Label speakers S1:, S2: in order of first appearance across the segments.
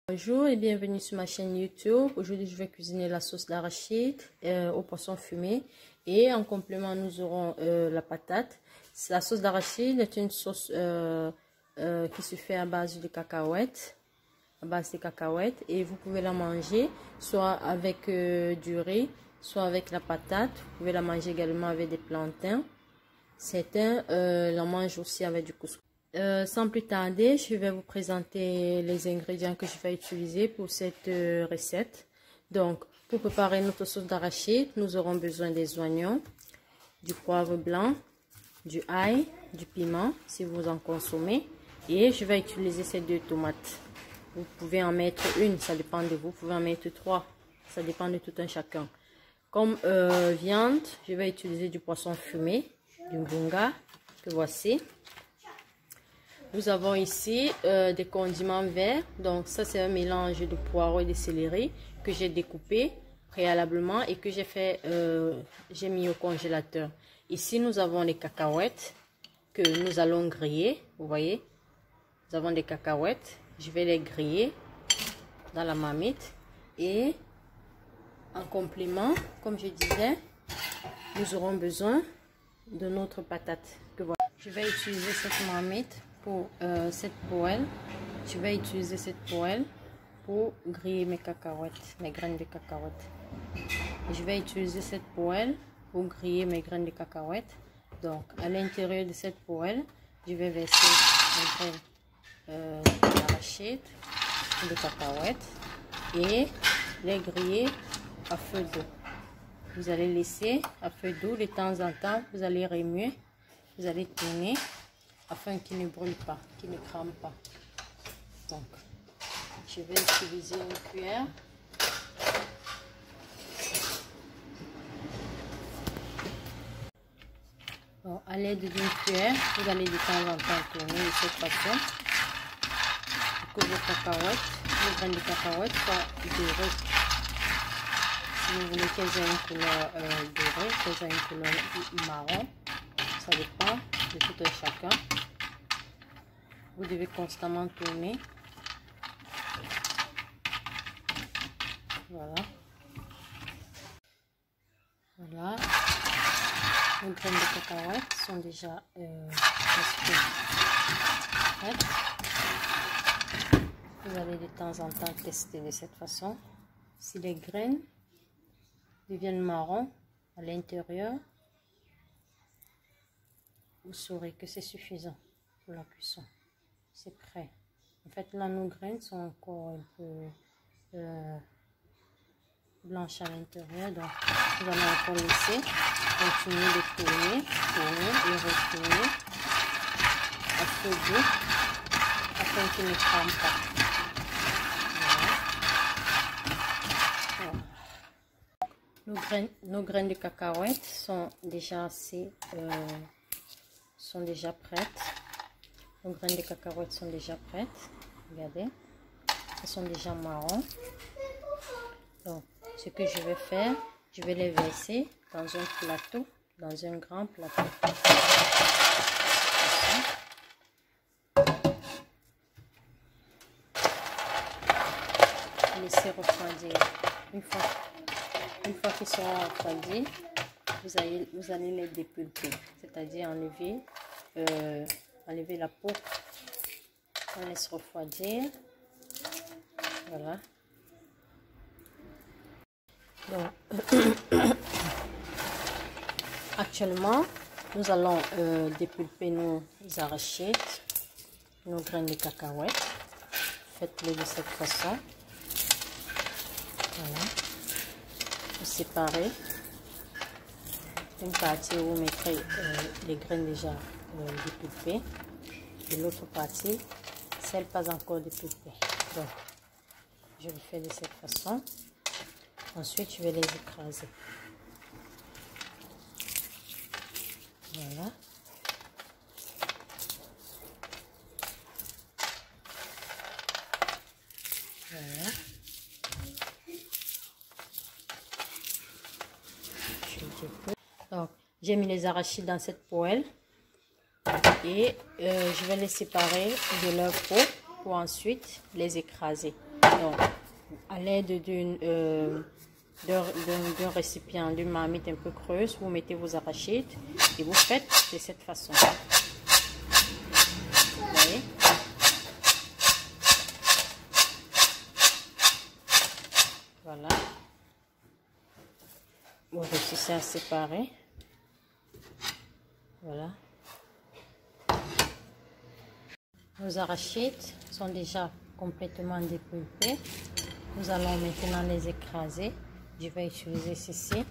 S1: Bonjour et bienvenue sur ma chaîne YouTube. Aujourd'hui, je vais cuisiner la sauce d'arachide au poisson fumé. Et en complément, nous aurons la patate. La sauce d'arachide est une sauce qui se fait à base de cacahuètes. Et vous pouvez la manger soit avec du riz, soit avec la patate. Vous pouvez la manger également avec des plantains. Certains la mangent aussi avec du couscous. Sans plus tarder, je vais vous présenter les ingrédients que je vais utiliser pour cette recette. Donc, pour préparer notre sauce d'arachide, nous aurons besoin des oignons, du poivre blanc, du ail, du piment, si vous en consommez. Et je vais utiliser ces 2 tomates. Vous pouvez en mettre une, ça dépend de vous. Vous pouvez en mettre 3, ça dépend de tout un chacun. Comme viande, je vais utiliser du poisson fumé, du bunga, que voici. Nous avons ici des condiments verts. Donc ça, c'est un mélange de poireaux et de céleri que j'ai découpé préalablement et que j'ai mis au congélateur. Ici, nous avons les cacahuètes que nous allons griller. Vous voyez, nous avons des cacahuètes. Je vais les griller dans la marmite. Et en complément, comme je disais, nous aurons besoin de notre patate. Que voilà. Je vais utiliser cette marmite pour cette poêle. Je vais utiliser cette poêle pour griller mes cacahuètes, mes graines de cacahuètes. Je vais utiliser cette poêle pour griller mes graines de cacahuètes. Donc, à l'intérieur de cette poêle, je vais verser mes graines d'arachide, de cacahuètes et les griller à feu doux. Vous allez laisser à feu doux de temps en temps. Vous allez remuer, vous allez tourner afin qu'il ne brûle pas, qu'il ne crame pas. Donc, je vais utiliser une cuillère. Bon, à l'aide d'une cuillère, vous allez de temps en temps tourner de cette façon pour que vos cacahuètes, les graines de cacahuètes soient dorées. Si vous voulez qu'elles aient une couleur dorée, qu'elles aient une couleur marron, ça dépend de tout un chacun. Vous devez constamment tourner. Voilà. Voilà. Les graines de cacahuètes sont déjà prêtes. Vous allez de temps en temps tester de cette façon. Si les graines deviennent marron à l'intérieur, vous saurez que c'est suffisant pour la cuisson. C'est prêt. En fait, là, nos graines sont encore un peu blanches à l'intérieur. Donc, nous allons encore laisser continuer de tourner et retourner à feu doux afin qu'il ne crame pas. Voilà. Nos graines de cacahuètes sont déjà prêtes. Nos graines de cacahuètes sont déjà prêtes. Regardez, elles sont déjà marron. Donc, ce que je vais faire, je vais les verser dans un plateau, dans un grand plateau. Laissez refroidir. Une fois qu'ils seront refroidis, vous allez les dépulper, c'est-à-dire enlever la peau. On laisse refroidir. Voilà. Donc, actuellement, nous allons dépulper nos arachides, nos graines de cacahuètes. Faites-le de cette façon. Voilà. Vous séparez. Une partie où vous mettrez les graines déjà dépulpées. Et l'autre partie, celle pas encore dépulpée. Donc, je le fais de cette façon. Ensuite, je vais les écraser. Voilà. Voilà. Donc, j'ai mis les arachides dans cette poêle et je vais les séparer de leur peau pour ensuite les écraser. Donc, à l'aide d'un récipient, d'une marmite un peu creuse, vous mettez vos arachides et vous faites de cette façon. Vous voyez? Voilà. Vous réussissez à séparer. Voilà. Nos arachides sont déjà complètement dépulpés. Nous allons maintenant les écraser. Je vais utiliser ceci.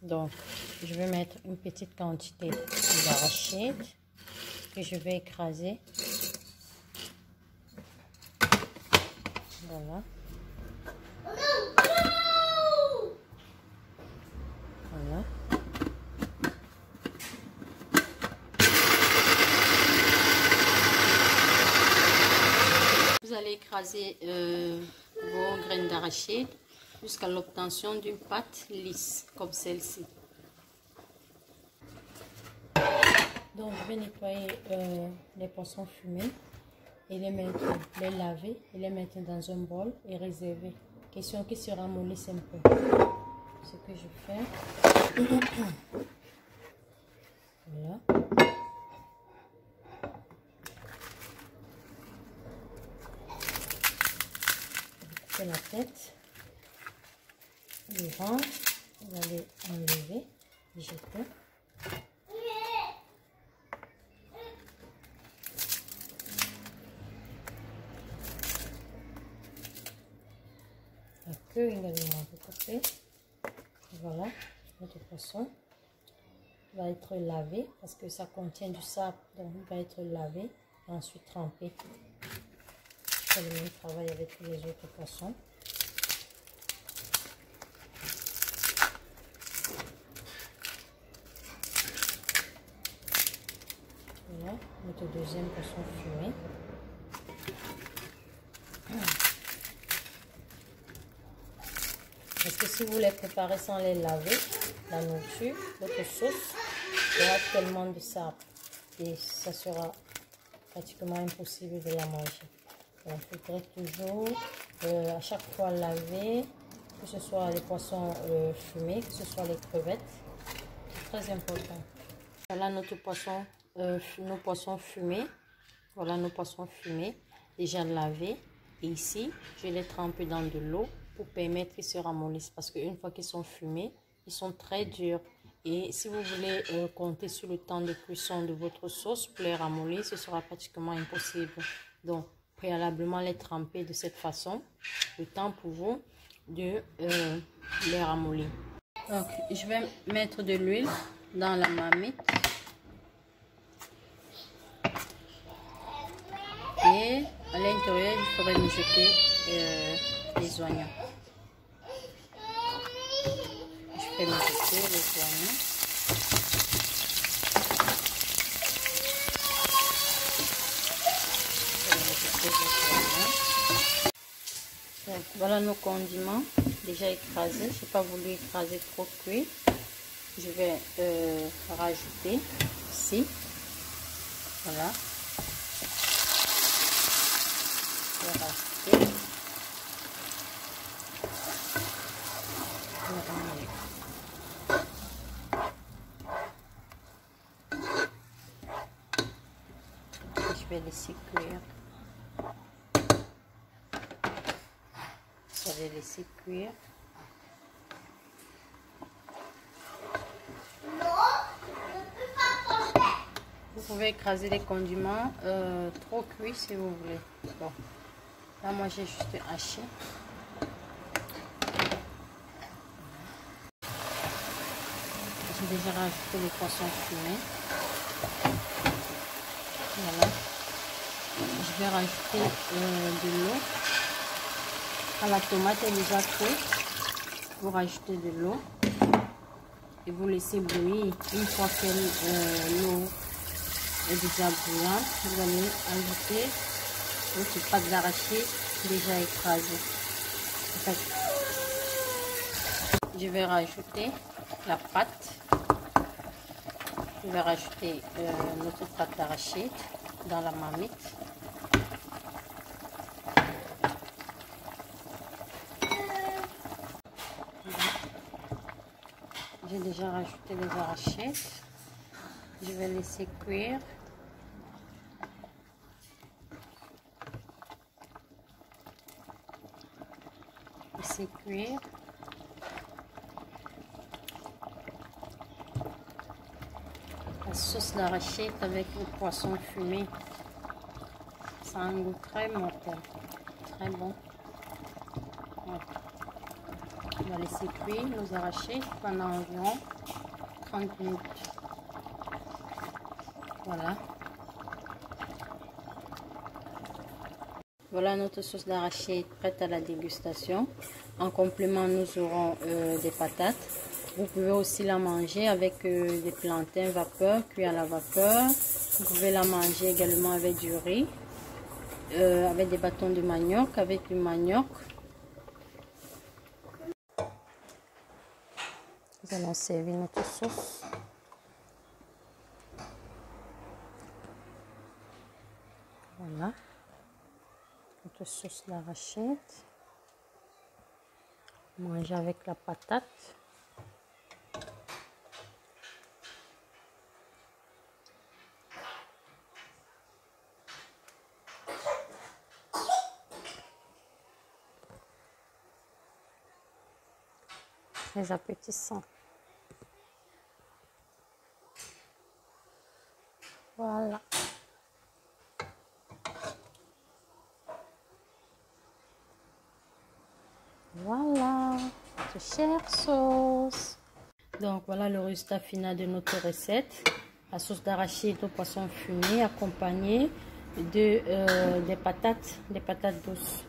S1: Donc, je vais mettre une petite quantité d'arachides que je vais écraser. Voilà. Voilà. Vous allez écraser vos graines d'arachide jusqu'à l'obtention d'une pâte lisse comme celle-ci. Donc je vais nettoyer les poissons fumés et les laver et les mettre dans un bol et réserver. Question qui sera mollisse un peu. Ce que je fais. Voilà. Couper la tête. Le ventre, vous allez enlever, jeter. La queue également coupée. Voilà, notre poisson va être lavé parce que ça contient du sable, donc il va être lavé et ensuite trempé. Je fais le même travail avec les autres poissons. Voilà, notre deuxième poisson fumé. Parce que si vous les préparez sans les laver, la nourriture, votre sauce aura tellement de sable et ça sera pratiquement impossible de la manger. Donc il faudrait toujours à chaque fois laver, que ce soit les poissons fumés, que ce soit les crevettes. C'est très important. Voilà notre poisson, nos poissons fumés. Voilà nos poissons fumés déjà lavés. Et ici, je les trempe dans de l'eau pour permettre qu'ils se ramollissent. Parce qu'une fois qu'ils sont fumés, ils sont très durs. Et si vous voulez compter sur le temps de cuisson de votre sauce pour les ramollir, ce sera pratiquement impossible. Donc, préalablement les tremper de cette façon, le temps pour vous de les ramollir. Donc, je vais mettre de l'huile dans la marmite. Et à l'intérieur, il faudrait mijoter les oignons. Je fais mijoter les oignons. Donc, voilà nos condiments déjà écrasés. Je n'ai pas voulu écraser trop cuit. Je vais rajouter ici. Voilà. Je vais rajouter. Je vais laisser cuire. Je vais laisser cuire. Vous pouvez écraser les condiments trop cuits si vous voulez. Bon. Là, moi, j'ai juste haché. J'ai déjà rajouté les poissons fumés. Voilà. Je vais rajouter de l'eau. Quand la tomate est déjà cuite, vous rajoutez de l'eau et vous laissez bouillir. Une fois que l'eau est déjà bouillante, vous allez ajouter votre pâte d'arachide déjà écrasée. En fait, je vais rajouter la pâte. je vais rajouter notre pâte d'arachide dans la marmite. J'ai déjà rajouté les arachides. Je vais laisser cuire. Laisser cuire. La sauce d'arachide avec le poisson fumé. Ça a un goût très mortel. Très bon. Voilà. On va laisser cuire nos arachides pendant environ 30 minutes. Voilà. Voilà notre sauce d'arachide prête à la dégustation. En complément, nous aurons des patates. Vous pouvez aussi la manger avec des plantains vapeur, cuits à la vapeur. Vous pouvez la manger également avec du riz, avec des bâtons de manioc, avec du manioc. Nous allons servir notre sauce. Voilà. Notre sauce d'arachide. Manger avec la patate. Très appétissant. Voilà. Voilà, notre chère sauce. Donc voilà le résultat final de notre recette. La sauce d'arachide au poisson fumé accompagnée de des patates douces.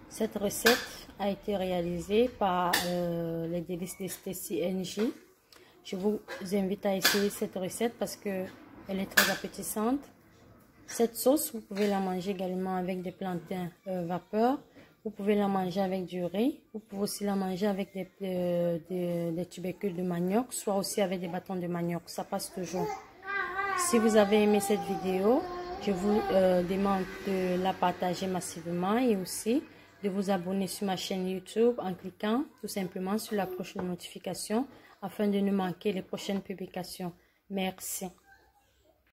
S1: Cette recette a été réalisée par les délices de Stacy NJ. Je vous invite à essayer cette recette parce que elle est très appétissante. Cette sauce, vous pouvez la manger également avec des plantains vapeur. Vous pouvez la manger avec du riz. Vous pouvez aussi la manger avec des tubercules de manioc, soit aussi avec des bâtons de manioc. Ça passe toujours. Si vous avez aimé cette vidéo, je vous demande de la partager massivement et aussi de vous abonner sur ma chaîne YouTube en cliquant tout simplement sur la cloche de notification afin de ne manquer les prochaines publications. Merci.